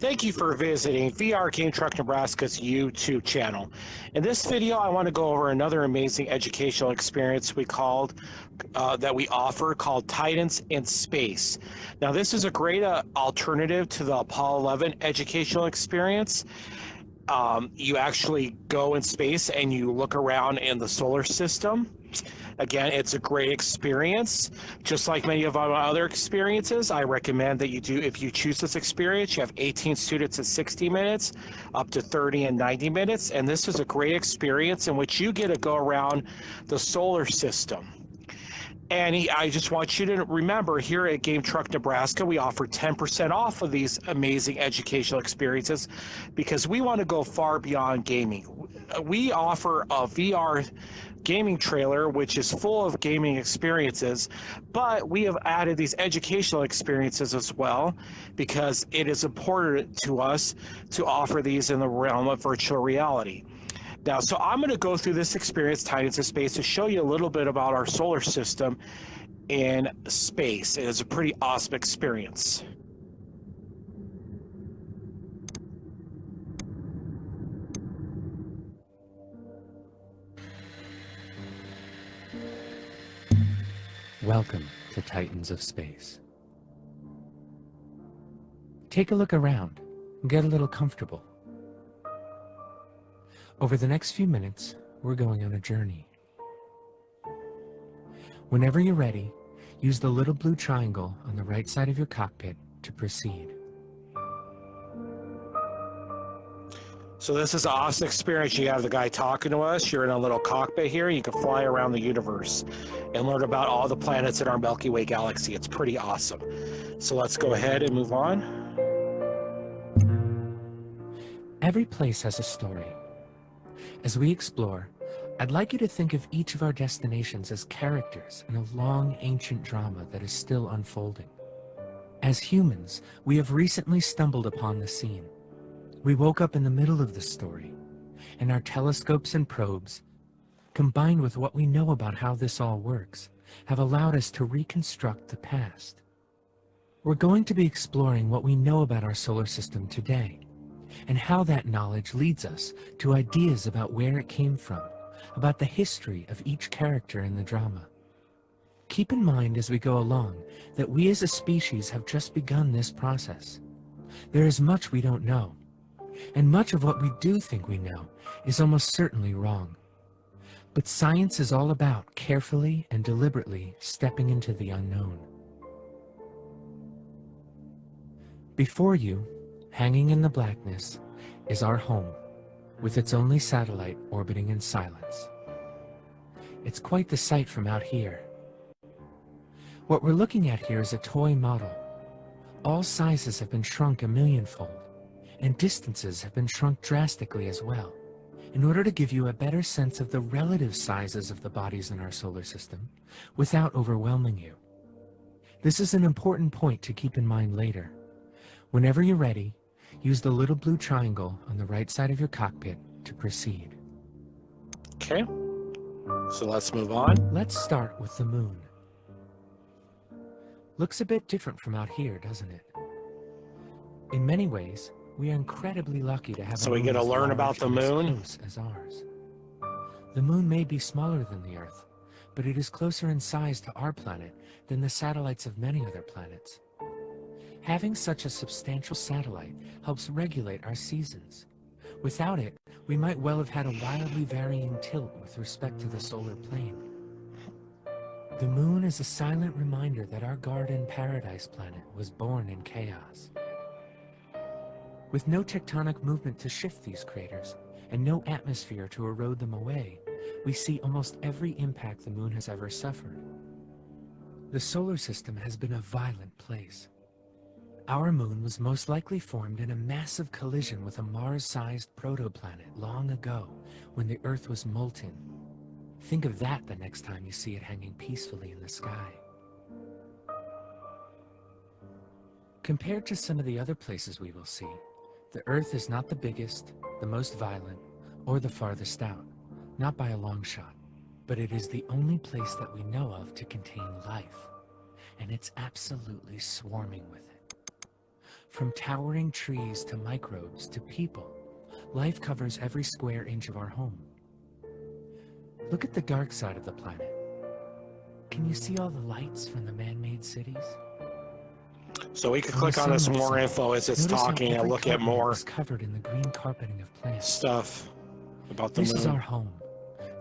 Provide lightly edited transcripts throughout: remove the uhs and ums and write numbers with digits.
Thank you for visiting VR Game Truck Nebraska's YouTube channel. In this video, I want to go over another amazing educational experience that we offer called Titans in Space. Now, this is a great alternative to the Apollo 11 educational experience. You actually go in space and you look around in the solar system. Again, it's a great experience. Just like many of our other experiences, I recommend that you do, if you choose this experience, you have 18 students in 60 minutes, up to 30 and 90 minutes. And this is a great experience in which you get to go around the solar system. And I just want you to remember, here at Game Truck Nebraska, we offer 10% off of these amazing educational experiences because we want to go far beyond gaming. We offer a VR gaming trailer, which is full of gaming experiences, but we have added these educational experiences as well because it is important to us to offer these in the realm of virtual reality. Now, so I'm going to go through this experience, Titans in Space, to show you a little bit about our solar system in space. It is a pretty awesome experience. Welcome to Titans of Space. Take a look around and get a little comfortable. Over the next few minutes, we're going on a journey. Whenever you're ready, use the little blue triangle on the right side of your cockpit to proceed. So this is an awesome experience. You have the guy talking to us. You're in a little cockpit here. You can fly around the universe and learn about all the planets in our Milky Way galaxy. It's pretty awesome. So let's go ahead and move on. Every place has a story. As we explore, I'd like you to think of each of our destinations as characters in a long, ancient drama that is still unfolding. As humans, we have recently stumbled upon the scene. We woke up in the middle of the story, and our telescopes and probes, combined with what we know about how this all works, have allowed us to reconstruct the past. We're going to be exploring what we know about our solar system today, and how that knowledge leads us to ideas about where it came from, about the history of each character in the drama. Keep in mind as we go along that we as a species have just begun this process. There is much we don't know, and much of what we do think we know is almost certainly wrong. But science is all about carefully and deliberately stepping into the unknown. Before you, hanging in the blackness, is our home, with its only satellite orbiting in silence. It's quite the sight from out here. What we're looking at here is a toy model. All sizes have been shrunk a millionfold, and distances have been shrunk drastically as well, in order to give you a better sense of the relative sizes of the bodies in our solar system without overwhelming you. This is an important point to keep in mind later. Whenever you're ready, use the little blue triangle on the right side of your cockpit to proceed. Okay, so let's move on. Let's start with the moon. Looks a bit different from out here, doesn't it? In many ways, we are incredibly lucky to have So we get to learn about the moon? Close as ours. The moon may be smaller than the Earth, but it is closer in size to our planet than the satellites of many other planets. Having such a substantial satellite helps regulate our seasons. Without it, we might well have had a wildly varying tilt with respect to the solar plane. The moon is a silent reminder that our garden paradise planet was born in chaos. With no tectonic movement to shift these craters, and no atmosphere to erode them away, we see almost every impact the moon has ever suffered. The solar system has been a violent place. Our moon was most likely formed in a massive collision with a Mars-sized protoplanet long ago, when the Earth was molten. Think of that the next time you see it hanging peacefully in the sky. Compared to some of the other places we will see, The Earth is not the biggest, the most violent, or the farthest out, not by a long shot, but it is the only place that we know of to contain life, and it's absolutely swarming with it. From towering trees to microbes to people, life covers every square inch of our home. Look at the dark side of the planet. Can you see all the lights from the man-made cities? So we can click on this more info as it's talking and look at more is covered in the green carpeting of plants. stuff about the This moon. is our home,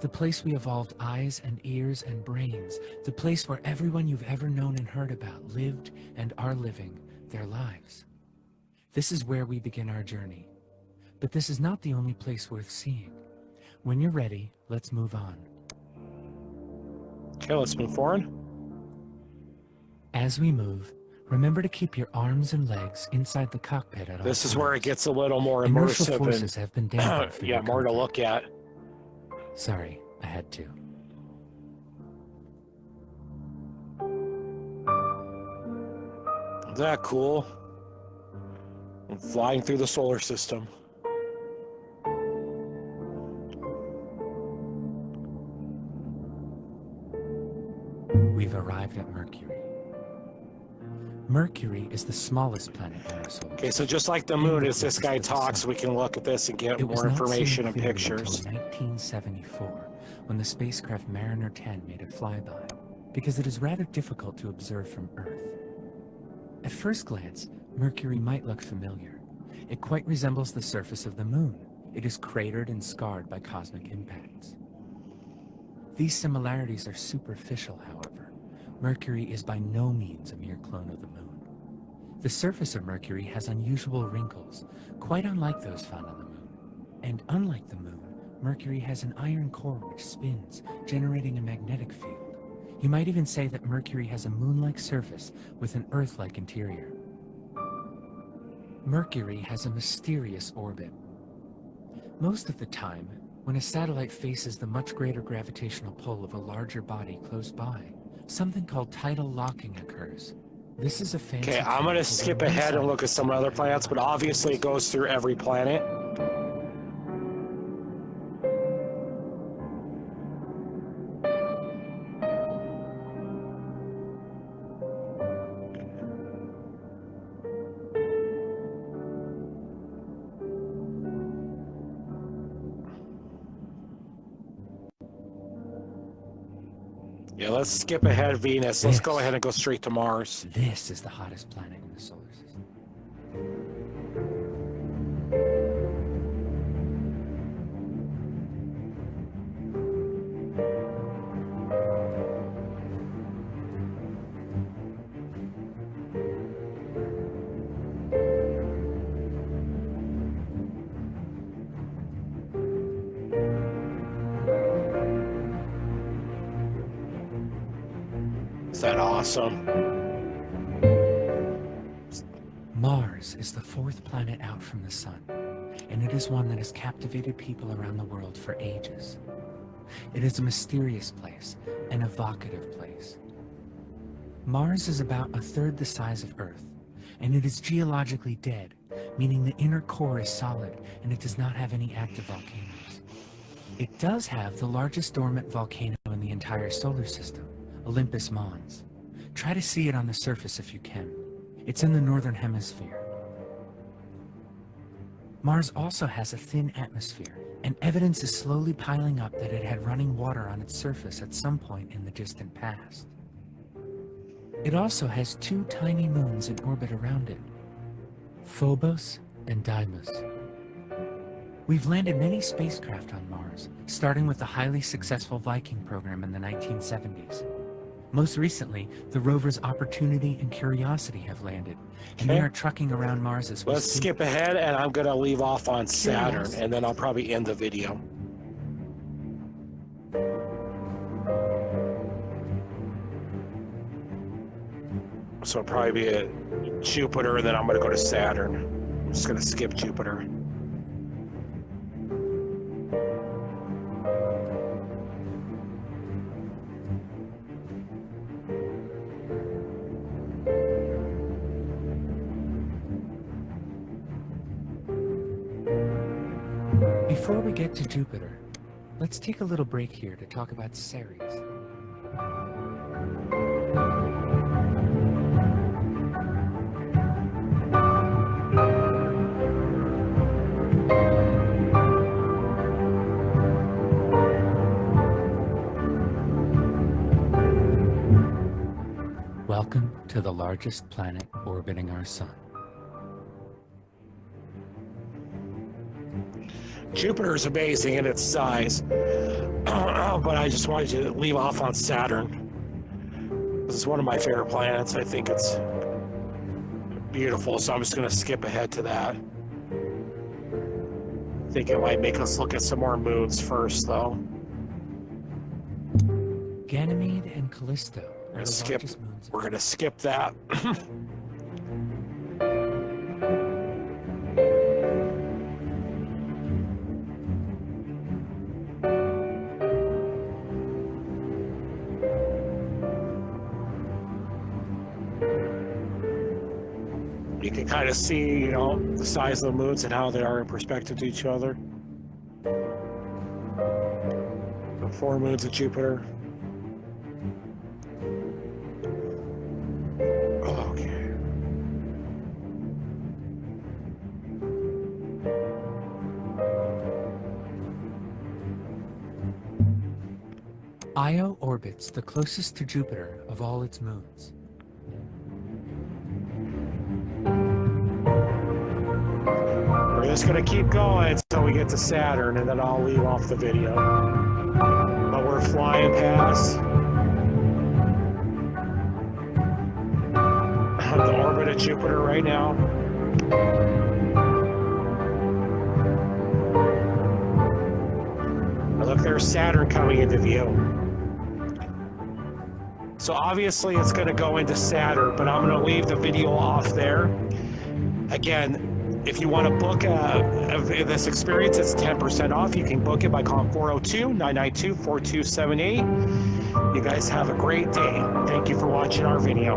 the place we evolved eyes and ears and brains, the place where everyone you've ever known and heard about lived and are living their lives. This is where we begin our journey. But this is not the only place worth seeing. When you're ready, let's move on. Okay, let's move forward. As we move, remember to keep your arms and legs inside the cockpit at all This is times. where it gets a little more Inertial immersive forces have been dampened for and yeah, your more to comfort. look at. Sorry, I had to. Isn't that cool? I'm flying through the solar system. We've arrived at Mercury. Mercury is the smallest planet in our solar Okay, so system. just like the moon, as this closest guy to the talks, sun. we can look at this and get It was more not information seen and clearly pictures. until 1974, when the spacecraft Mariner 10 made a flyby, because it is rather difficult to observe from Earth. At first glance, Mercury might look familiar. It quite resembles the surface of the moon. It is cratered and scarred by cosmic impacts. These similarities are superficial, however. Mercury is by no means a mere clone of the moon. The surface of Mercury has unusual wrinkles, quite unlike those found on the moon. And unlike the moon, Mercury has an iron core which spins, generating a magnetic field. You might even say that Mercury has a moon-like surface with an Earth-like interior. Mercury has a mysterious orbit. Most of the time, when a satellite faces the much greater gravitational pull of a larger body close by, something called tidal locking occurs. This is a fancy Okay, I'm term going to for skip when one ahead and side look of at some the other satellite planets, but locks obviously it goes through every planet. Yeah, let's skip ahead Venus. Let's go ahead and go straight to Mars. This is the hottest planet in the solar system. Is that awesome? Mars is the fourth planet out from the sun, and it is one that has captivated people around the world for ages. It is a mysterious place, an evocative place. Mars is about a third the size of Earth, and it is geologically dead, meaning the inner core is solid and it does not have any active volcanoes. It does have the largest dormant volcano in the entire solar system, Olympus Mons. Try to see it on the surface if you can. It's in the northern hemisphere. Mars also has a thin atmosphere, and evidence is slowly piling up that it had running water on its surface at some point in the distant past. It also has two tiny moons in orbit around it, Phobos and Deimos. We've landed many spacecraft on Mars, starting with the highly successful Viking program in the 1970s. Most recently, the rovers Opportunity and Curiosity have landed, and they Okay. are trucking around Mars as we Let's speak. skip ahead, and I'm going to leave off on Saturn, Curiosity. and then I'll probably end the video. So it'll probably be a Jupiter, and then I'm going to go to Saturn. I'm just going to skip Jupiter. Before we get to Jupiter, let's take a little break here to talk about Ceres. Welcome to the largest planet orbiting our sun. Jupiter is amazing in its size, but I just wanted to leave off on Saturn. This is one of my favorite planets. I think it's beautiful, so I'm just going to skip ahead to that. I think it might make us look at some more moons first, though. Ganymede and Callisto are the largest moons. We're going to skip that. You can kind of see, the size of the moons and how they are in perspective to each other. The 4 moons of Jupiter. Okay. Io orbits the closest to Jupiter of all its moons. We're just going to keep going until we get to Saturn, and then I'll leave off the video. But we're flying past the orbit of Jupiter right now. Look, there's Saturn coming into view. So obviously it's going to go into Saturn, but I'm going to leave the video off there. Again, if you want to book this experience, it's 10% off. You can book it by calling 402-992-4278. You guys have a great day. Thank you for watching our video.